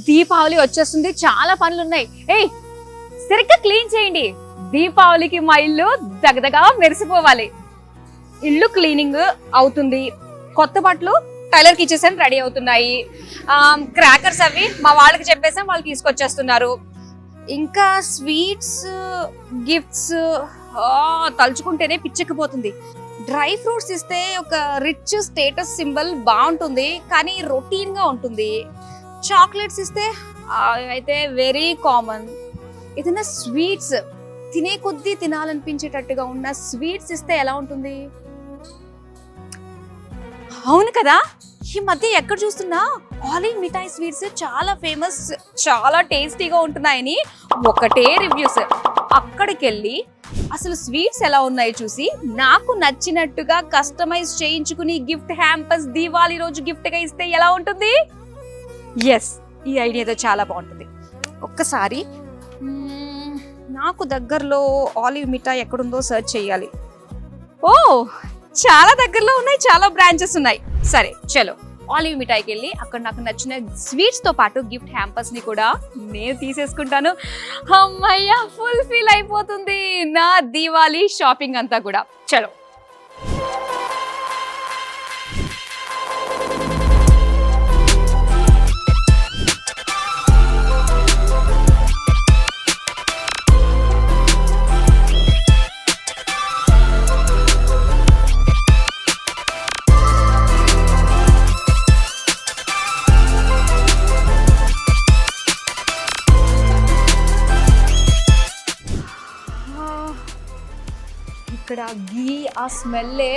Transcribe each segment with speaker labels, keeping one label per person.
Speaker 1: దీపావళి వచ్చేస్తుంది, చాలా పనులు ఉన్నాయి. ఏయ్ సరిగ్గా క్లీన్ చేయండి. దీపావళికి మా ఇల్లు దగదగా మెరిసిపోవాలి. ఇల్లు క్లీనింగ్ అవుతుంది, కొత్త బట్టలు టైలర్కి ఇచ్చేసాను, రెడీ అవుతున్నాయి. క్రాకర్స్ అవి మా వాళ్ళకి చెప్పేసాం, వాళ్ళు తీసుకొచ్చేస్తున్నారు. ఇంకా స్వీట్స్, గిఫ్ట్స్ తలుచుకుంటేనే పిచ్చెక్కిపోతుంది. డ్రై ఫ్రూట్స్ ఇస్తే ఒక రిచ్ స్టేటస్ సింబల్ బాగుంటుంది, కానీ రొటీన్ గా ఉంటుంది. చాక్లెట్స్ ఇస్తే అయితే వెరీ కామన్. ఏదైనా స్వీట్స్ తినే కొద్దీ తినాలనిపించేటట్టుగా ఉన్న స్వీట్స్ ఇస్తే ఎలా ఉంటుంది? అవును కదా, ఈ మధ్య ఎక్కడ చూస్తున్నా ఆలివ్ మిఠాయి స్వీట్స్ చాలా ఫేమస్, చాలా టేస్టీగా ఉంటున్నాయని ఒకటే రివ్యూస్. అక్కడికి వెళ్ళి అసలు స్వీట్స్ ఎలా ఉన్నాయో చూసి నాకు నచ్చినట్టుగా కస్టమైజ్ చేయించుకుని గిఫ్ట్ హ్యాంపర్స్ దీవాళి రోజు గిఫ్ట్ గా ఇస్తే ఎలా ఉంటుంది? ఎస్, ఈ ఐడియాతో చాలా బాగుంటుంది. ఒక్కసారి నాకు దగ్గరలో ఆలివ్ మిఠాయి ఎక్కడుందో సర్చ్ చేయాలి. ఓ చాలా దగ్గరలో ఉన్నాయి, చాలా బ్రాంచెస్ ఉన్నాయి. సరే చలో ఆలివ్ మిఠాయికి వెళ్ళి అక్కడ నాకు నచ్చిన స్వీట్స్ తో పాటు గిఫ్ట్ హ్యాంపర్స్ ని కూడా నేను తీసేసుకుంటాను. అమ్మయ్య, ఫుల్ఫిల్ అయిపోతుంది నా దీవాళి షాపింగ్ అంతా కూడా. చలో ఇక్కడ గీ ఆ స్మెల్లే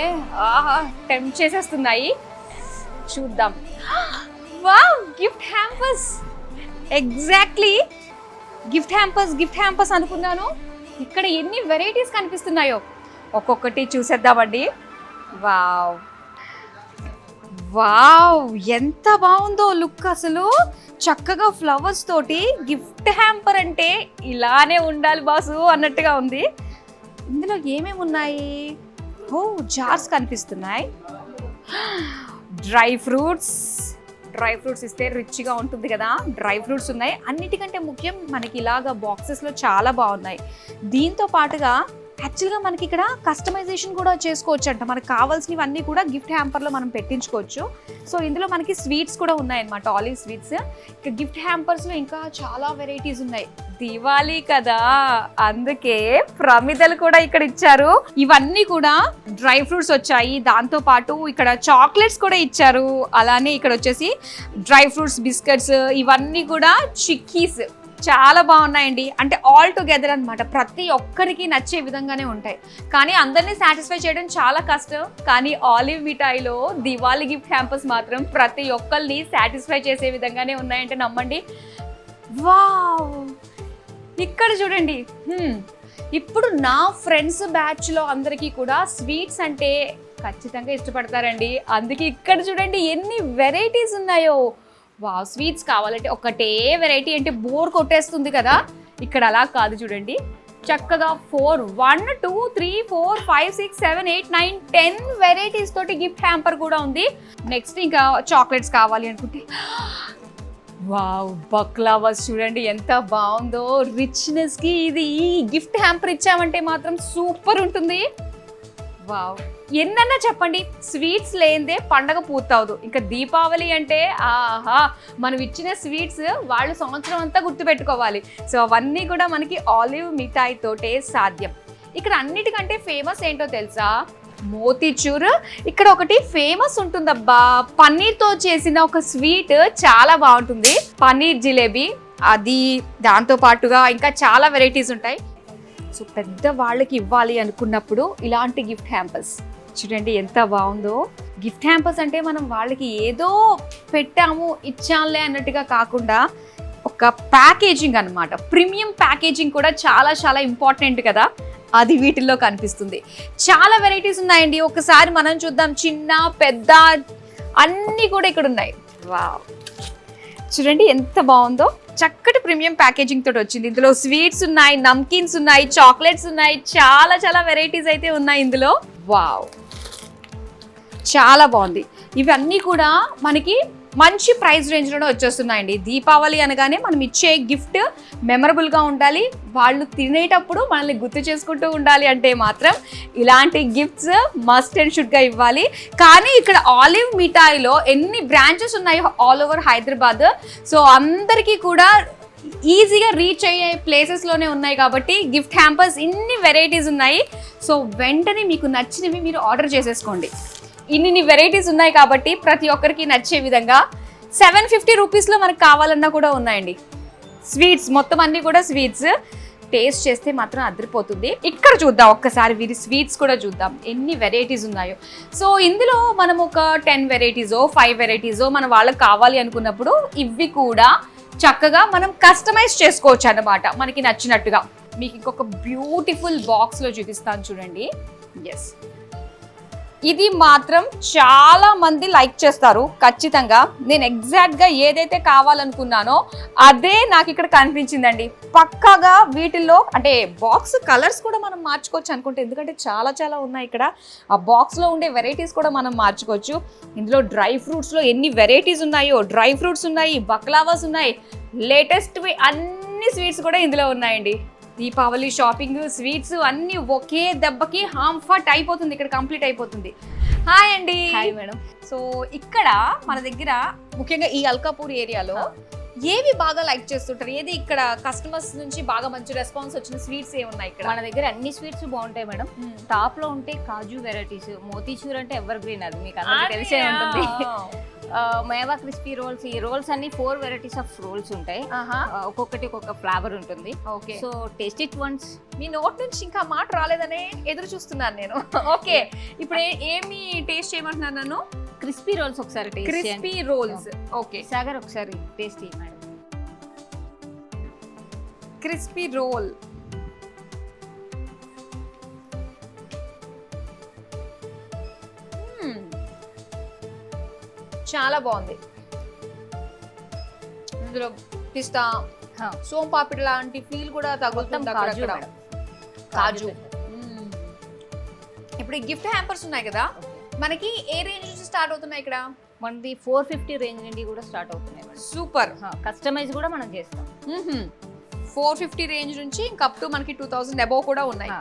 Speaker 1: టెంప్ట్ చేసేస్తున్నాయి. చూద్దాం. Wow, gift hampers. Exactly gift hampers అనుకున్నాను. ఇక్కడ ఎన్ని వెరైటీస్ కనిపిస్తున్నాయో ఒక్కొక్కటి చూసేద్దామండి. వావ్ వావ్, ఎంత బాగుందో లుక్. అసలు చక్కగా ఫ్లవర్స్ తోటి గిఫ్ట్ హ్యాంపర్ అంటే ఇలానే ఉండాలి బాసు అన్నట్టుగా ఉంది. ఇందులో ఏమేమి ఉన్నాయి? ఓ జార్స్ కనిపిస్తున్నాయి. డ్రై ఫ్రూట్స్ ఇస్తే రిచ్గా ఉంటుంది కదా, డ్రై ఫ్రూట్స్ ఉన్నాయి. అన్నిటికంటే ముఖ్యం మనకి ఇలాగా బాక్సెస్లో చాలా బాగున్నాయి. దీంతో పాటుగా యాక్చువల్గా మనకి ఇక్కడ కస్టమైజేషన్ కూడా చేసుకోవచ్చు అంట. మనకు కావాల్సినవన్నీ కూడా గిఫ్ట్ హ్యాంపర్లో మనం పెట్టించుకోవచ్చు. సో ఇందులో మనకి స్వీట్స్ కూడా ఉన్నాయన్నమాట, ఆలివ్ స్వీట్స్. ఇక గిఫ్ట్ హ్యాంపర్స్లో ఇంకా చాలా వెరైటీస్ ఉన్నాయి. దివాళీ కదా, అందుకే ప్రమిదలు కూడా ఇక్కడ ఇచ్చారు. ఇవన్నీ కూడా డ్రై ఫ్రూట్స్ వచ్చాయి, దాంతో పాటు ఇక్కడ చాక్లెట్స్ కూడా ఇచ్చారు. అలానే ఇక్కడ వచ్చేసి డ్రై ఫ్రూట్స్, బిస్కెట్స్, ఇవన్నీ కూడా చిక్కీస్ చాలా బాగున్నాయండి. అంటే ఆల్ టుగెదర్ అనమాట, ప్రతి ఒక్కరికి నచ్చే విధంగానే ఉంటాయి. కానీ అందరినీ సాటిస్ఫై చేయడం చాలా కష్టం. కానీ ఆలివ్ మిఠాయిలో దివాళీ గిఫ్ట్ హ్యాంపర్స్ మాత్రం ప్రతి ఒక్కరిని సాటిస్ఫై చేసే విధంగానే ఉన్నాయంటే నమ్మండి. వావ్, ఇక్కడ చూడండి. ఇప్పుడు నా ఫ్రెండ్స్ బ్యాచ్లో అందరికీ కూడా స్వీట్స్ అంటే ఖచ్చితంగా ఇష్టపడతారండి. అందుకే ఇక్కడ చూడండి ఎన్ని వెరైటీస్ ఉన్నాయో. వావ్, స్వీట్స్ కావాలంటే ఒకటే వెరైటీ అంటే బోర్ కొట్టేస్తుంది కదా. ఇక్కడ అలా కాదు చూడండి, చక్కగా 4 1 2 3 4 5 6 7 8 9 10 వెరైటీస్ తోటి గిఫ్ట్ హ్యాంపర్ కూడా ఉంది. నెక్స్ట్ ఇంకా చాక్లెట్స్ కావాలి అనుకుంటే వావ్, బక్లావాస్ చూడండి ఎంత బాగుందో. రిచ్నెస్కి ఇది ఈ గిఫ్ట్ హ్యాంపర్ ఇచ్చామంటే మాత్రం సూపర్ ఉంటుంది. వావ్, ఎన్నన్నా చెప్పండి, స్వీట్స్ లేనిదే పండగ పూర్తవదు. ఇంకా దీపావళి అంటే ఆహా, మనం ఇచ్చిన స్వీట్స్ వాళ్ళు సంవత్సరం అంతా గుర్తుపెట్టుకోవాలి. సో అవన్నీ కూడా మనకి ఆలివ్ మిఠాయి తోటే సాధ్యం. ఇక్కడ అన్నిటికంటే ఫేమస్ ఏంటో తెలుసా? మోతీచూర్. ఇక్కడ ఒకటి ఫేమస్ ఉంటుందబ్బా, పన్నీర్తో చేసిన ఒక స్వీట్ చాలా బాగుంటుంది, పన్నీర్ జిలేబీ. అది దాంతో పాటుగా ఇంకా చాలా వెరైటీస్ ఉంటాయి. సో పెద్ద వాళ్ళకి ఇవ్వాలి అనుకున్నప్పుడు ఇలాంటి గిఫ్ట్ హ్యాంపర్స్ చూడండి ఎంత బాగుందో. గిఫ్ట్ హ్యాంపర్స్ అంటే మనం వాళ్ళకి ఏదో పెట్టాము ఇచ్చాంలే అన్నట్టుగా కాకుండా ఒక ప్యాకేజింగ్ అన్నమాట. ప్రీమియం ప్యాకేజింగ్ కూడా చాలా చాలా ఇంపార్టెంట్ కదా, అది వీటిల్లో కనిపిస్తుంది. చాలా వెరైటీస్ ఉన్నాయండి, ఒకసారి మనం చూద్దాం. చిన్న పెద్ద అన్నీ కూడా ఇక్కడ ఉన్నాయి. వావ్, చూడండి ఎంత బాగుందో. చక్కటి ప్రీమియం ప్యాకేజింగ్ తోటి వచ్చింది. ఇందులో స్వీట్స్ ఉన్నాయి, నమ్కీన్స్ ఉన్నాయి, చాక్లెట్స్ ఉన్నాయి, చాలా చాలా వెరైటీస్ అయితే ఉన్నాయి ఇందులో. వావ్, చాలా బాగుంది. ఇవన్నీ కూడా మనకి మంచి ప్రైస్ రేంజ్లోనే వచ్చేస్తున్నాయండి. దీపావళి అనగానే మనం ఇచ్చే గిఫ్ట్ మెమరబుల్గా ఉండాలి, వాళ్ళు తినేటప్పుడు మనల్ని గుర్తు చేసుకుంటూ ఉండాలి అంటే మాత్రం ఇలాంటి గిఫ్ట్స్ మస్ట్ అండ్ షుడ్గా ఇవ్వాలి. కానీ ఇక్కడ ఆలివ్ మిఠాయిలో ఎన్ని బ్రాంచెస్ ఉన్నాయి ఆల్ ఓవర్ హైదరాబాద్. సో అందరికీ కూడా ఈజీగా రీచ్ అయ్యే ప్లేసెస్లోనే ఉన్నాయి కాబట్టి గిఫ్ట్ హ్యాంపర్స్ ఇన్ని వెరైటీస్ ఉన్నాయి. సో వెంటనే మీకు నచ్చినవి మీరు ఆర్డర్ చేసేసుకోండి. ఇన్ని వెరైటీస్ ఉన్నాయి కాబట్టి ప్రతి ఒక్కరికి నచ్చే విధంగా 750 రూపీస్లో మనకు కావాలన్నా కూడా ఉన్నాయండి. స్వీట్స్ మొత్తం అన్నీ కూడా స్వీట్స్. టేస్ట్ చేస్తే మాత్రం అదిరిపోతుంది. ఇక్కడ చూద్దాం ఒక్కసారి వీరి స్వీట్స్ కూడా చూద్దాం ఎన్ని వెరైటీస్ ఉన్నాయో. సో ఇందులో మనం ఒక 10 వెరైటీసో 5 వెరైటీసో మన వాళ్ళకి కావాలి అనుకున్నప్పుడు ఇవి కూడా చక్కగా మనం కస్టమైజ్ చేసుకోవచ్చు అన్నమాట మనకి నచ్చినట్టుగా. మీకు ఇంకొక బ్యూటిఫుల్ బాక్స్లో చూపిస్తాను చూడండి. ఎస్, ఇది మాత్రం చాలా మంది లైక్ చేస్తారు ఖచ్చితంగా. నేను ఎగ్జాక్ట్గా ఏదైతే కావాలనుకున్నానో అదే నాకు ఇక్కడ కనిపించిందండి. పక్కాగా వీటిల్లో అంటే బాక్స్ కలర్స్ కూడా మనం మార్చుకోవచ్చు అనుకుంటే, ఎందుకంటే చాలా చాలా ఉన్నాయి ఇక్కడ. ఆ బాక్స్లో ఉండే వెరైటీస్ కూడా మనం మార్చుకోవచ్చు. ఇందులో డ్రై ఫ్రూట్స్లో ఎన్ని వెరైటీస్ ఉన్నాయో, డ్రై ఫ్రూట్స్ ఉన్నాయి, బక్లావాస్ ఉన్నాయి, లేటెస్ట్వి అన్ని స్వీట్స్ కూడా ఇందులో ఉన్నాయండి. దీపావళి షాపింగ్, స్వీట్స్ అన్నీ ఒకే దెబ్బకి హాంఫట్ అయిపోతుంది, ఇక్కడ కంప్లీట్ అయిపోతుంది. హాయ్ అండి.
Speaker 2: Hi madam.
Speaker 1: సో ఇక్కడ మన దగ్గర ముఖ్యంగా ఈ అల్కాపూర్ ఏరియాలో ఏవి బాగా లైక్ చేస్తుంటారు? ఏది ఇక్కడ కస్టమర్స్ నుంచి బాగా మంచి రెస్పాన్స్ వచ్చిన స్వీట్స్ ఏమున్నాయి ఇక్కడ?
Speaker 2: మన దగ్గర అన్ని స్వీట్స్ బాగుంటాయి మేడం. టాప్ లో ఉంటే కాజు వెరైటీస్, మోతీచూర్ అంటే ఎవర్ గ్రీన్, అది మీకు అందరికీ తెలిసే ఉంటుంది. మేవా క్రిస్పీ రోల్స్, ఈ రోల్స్ అన్ని 4 వెరైటీస్ ఆఫ్ రోల్స్ ఉంటాయి. ఒక్కొక్కటి ఒక్కొక్క ఫ్లేవర్ ఉంటుంది.
Speaker 1: Okay,
Speaker 2: so taste it once.
Speaker 1: Me note నుంచి ఇంకా మాట రాలేదనే ఎదురు చూస్తున్నాను నేను. ఓకే, ఇప్పుడు ఏమి టేస్ట్ చేయమంటున్నాను నన్ను?
Speaker 2: క్రిస్పీ రోల్స్ ఒకసారి టేస్ట్ చేయండి.
Speaker 1: Crispy rolls. ఓకే
Speaker 2: సాగర్ ఒకసారి టేస్ట్ చేయండి మేడం.
Speaker 1: Crispy role. చాలా బాగుంది. ఇందులో పిస్తా, సోమ్ పాపిడి లాంటి ఫీల్ కూడా తగులుతుంది అక్కడక్కడ. కాజు. ఇప్పుడు ఈ గిఫ్ట్ హ్యాంపర్స్ ఉన్నాయి కదా, మనకి ఏ రేంజ్ నుంచి స్టార్ట్ అవుతున్నాయి ఇక్కడ?
Speaker 2: మనది 450 రేంజ్ నుండి కూడా స్టార్ట్ అవుతున్నాయి మేడం.
Speaker 1: సూపర్.
Speaker 2: కస్టమైజ్ కూడా మనం చేస్తాం.
Speaker 1: 450 రేంజ్ నుంచి ఇంకా అప్ టు మనకి 2000 అబోవ్ కూడా ఉన్నాయి.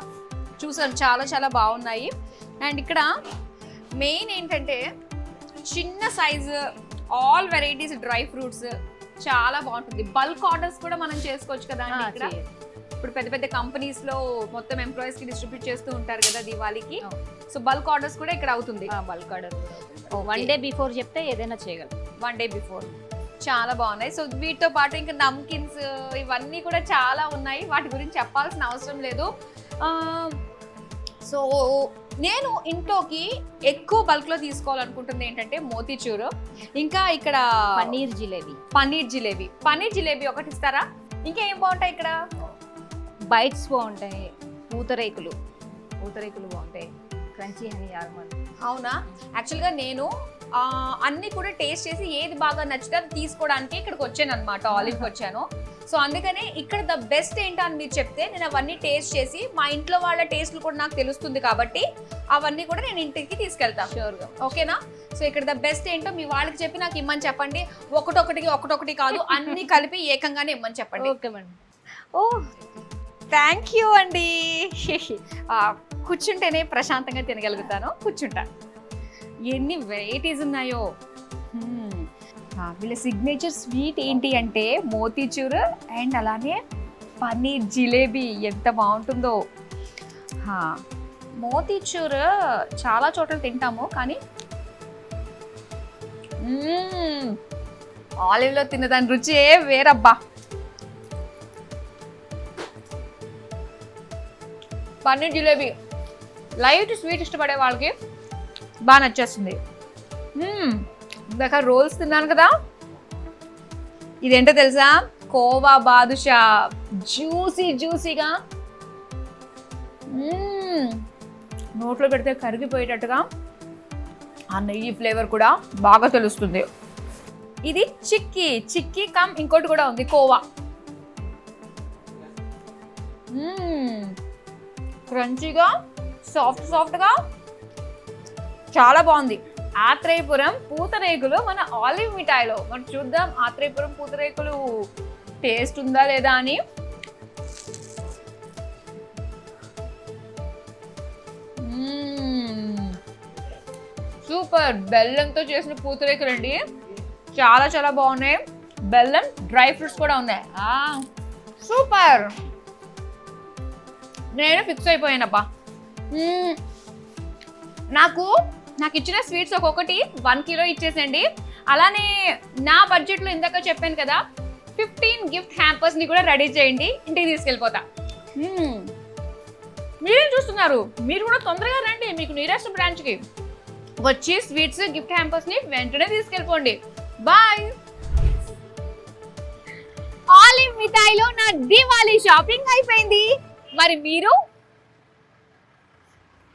Speaker 1: చూసాను, చాలా చాలా బాగున్నాయి. అండ్ ఇక్కడ మెయిన్ ఏంటంటే చిన్న size, all varieties dry fruits, చాలా బాగుంటుంది. బల్క్ ఆర్డర్స్ కూడా మనం చేసుకోవచ్చు కదా అండి ఇక్కడ. ఇప్పుడు పెద్ద పెద్ద కంపెనీస్ లో మొత్తం ఎంప్లాయీస్ కి డిస్ట్రిబ్యూట్ చేస్తూ ఉంటారు కదా దివాళీకి. సో బల్క్ ఆర్డర్స్ కూడా ఇక్కడ అవుతుంది.
Speaker 2: బల్క్ ఆర్డర్ 1 డే బిఫోర్ చెప్తే ఏదైనా చేయగలం.
Speaker 1: 1 డే బిఫోర్. చాలా బాగున్నాయి. సో వీటితో పాటు ఇంకా నమ్కిన్స్ ఇవన్నీ కూడా చాలా ఉన్నాయి, వాటి గురించి చెప్పాల్సిన అవసరం లేదు. సో నేను ఇంట్లోకి ఎక్కువ బల్క్లో తీసుకోవాలనుకుంటుంది ఏంటంటే మోతీచూర్, ఇంకా ఇక్కడ
Speaker 2: పన్నీర్ జిలేబీ.
Speaker 1: పన్నీర్ జిలేబీ ఒకటి ఇస్తారా? ఇంకా ఏం బాగుంటాయి ఇక్కడ?
Speaker 2: బైట్స్ బాగుంటాయి, పూతరేకులు బాగుంటాయి, క్రంచీ హనీ ఆల్మండ్.
Speaker 1: అవునా? యాక్చువల్గా నేను అన్నీ కూడా టేస్ట్ చేసి ఏది బాగా నచ్చితే అది తీసుకోవడానికి ఇక్కడికి వచ్చాను అనమాట, ఆలివ్కి వచ్చాను. సో అందుకనే ఇక్కడ ద బెస్ట్ ఏంటో అని మీరు చెప్తే నేను అవన్నీ టేస్ట్ చేసి మా ఇంట్లో వాళ్ళ టేస్ట్లు కూడా నాకు తెలుస్తుంది కాబట్టి అవన్నీ కూడా నేను ఇంటికి తీసుకెళ్తాను షూర్గా. ఓకేనా? సో ఇక్కడ ద బెస్ట్ ఏంటో మీ వాళ్ళకి చెప్పి నాకు ఇమ్మని చెప్పండి. ఒకటొకటి కాదు, అన్ని కలిపి ఏకంగానే ఇమ్మని చెప్పండి.
Speaker 2: Okay madam.
Speaker 1: ఓ థ్యాంక్ యూ అండి. కూర్చుంటేనే ప్రశాంతంగా తినగలుగుతాను. కూర్చుంటా. ఎన్ని వెరైటీస్ ఉన్నాయో. వీళ్ళ సిగ్నేచర్ స్వీట్ ఏంటి అంటే మోతీచూర్ అండ్ అలానే పన్నీర్ జిలేబీ. ఎంత బాగుంటుందో. మోతీచూర్ చాలా చోట్ల తింటాము, కానీ ఆలివ్లో తిన్నదాని రుచే వేరబ్బా. పన్నీర్ జిలేబీ లైట్ స్వీట్ ఇష్టపడే వాళ్ళకి బాగా నచ్చేస్తుంది. ఇందాక రోల్స్ తిన్నాను కదా, ఇదేంటో తెలుసా? కోవా బాదుషా. జ్యూసీగా నోట్లో పెడితే కరిగిపోయేటట్టుగా ఆ నెయ్యి ఫ్లేవర్ కూడా బాగా తెలుస్తుంది. ఇది చిక్కీ కమ్ ఇంకోటి కూడా ఉంది, కోవా. క్రంచీగా, సాఫ్ట్గా చాలా బాగుంది. ఆత్రేయపురం పూతరేకులు మన ఆలివ్ మిఠాయిలో. మనం చూద్దాం ఆత్రేయపురం పూతరేకులు టేస్ట్ ఉందా లేదా అని. సూపర్, బెల్లంతో చేసిన పూతరేకులు అండి, చాలా చాలా బాగున్నాయి. బెల్లం డ్రై ఫ్రూట్స్ కూడా ఉన్నాయి. సూపర్, నేను ఫిక్స్ అయిపోయానబ్బా. నాకు ఇచ్చిన స్వీట్స్ ఒక్కొక్కటి 1 కిలో ఇచ్చేసండి. అలానే నా బడ్జెట్లో ఇందాక చెప్పాను కదా 15 గిఫ్ట్ హ్యాంపర్స్ని కూడా రెడీ చేయండి, ఇంటికి తీసుకెళ్ళిపోతా. మీరేం చూస్తున్నారు, మీరు కూడా తొందరగా రండి మీకు నియరెస్ట్ బ్రాంచ్కి వచ్చి స్వీట్స్ గిఫ్ట్ హ్యాంపర్స్ని వెంటనే తీసుకెళ్ళిపోండి. బాయ్. ఆలివ్ మిఠాయిలో నా దివాళీ షాపింగ్ అయిపోయింది. మరి మీరు